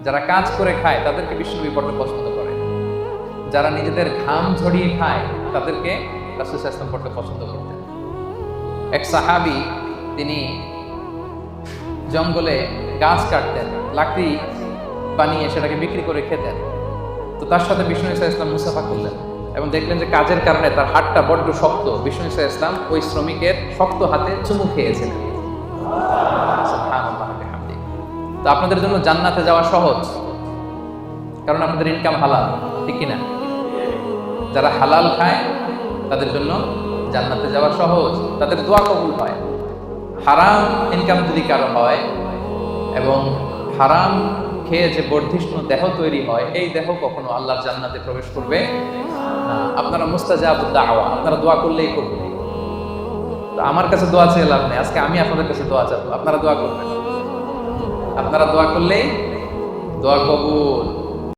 যারা কাজ করে খায় তাদেরকে বিষ্ণুনবী বড্ড পছন্দ করে, যারা নিজেদের ঘাম ঝরিয়ে খায় তাদেরকে রাসূল সাল্লাল্লাহু আলাইহি ওয়াসাল্লাম বড্ড পছন্দ করতেন। এক সাহাবী তিনি জঙ্গলে গাছ কাটতেন, লাকড়ি বানিয়ে সেটাকে বিক্রি করে খেতেন। তো তার সাথে বিষ্ণু ইসা ইসলাম মুসাফা করলেন এবং দেখলেন যে কাজের কারণে তার হাতটা বড্ড শক্ত। বিষ্ণু ইসা ইসলাম ওই শ্রমিকের শক্ত হাতে চুমু খেয়েছিলেন। সুবহানাল্লাহ ওয়া বিহামদিহি। তো আপনাদের জন্য জান্নাতে যাওয়া সহজ, কারণ আপনাদের ইনকাম হালাল, ঠিক কিনা? যারা হালাল খায় তাদের জন্য জান্নাতে যাওয়া সহজ, তাদের দোয়া কবুল হয়। হারাম ইনকাম যদি কারো হয় এবং হারাম খেয়ে যে বর্ধিষ্ণু দেহ তৈরি হয়, এই দেহ কখনো আল্লাহর জান্নাতে প্রবেশ করবে না। আপনারা মুস্তাজাবুদ দাওয়া, আপনারা দোয়া করলেই করবেন। তো আমার কাছে দোয়া চেয়ে লাভ নেই, আজকে আমি আপনাদের কাছে দোয়া চাবো, আপনারা দোয়া করবেন। আপনারা দোয়া করলেই দোয়া কবুল।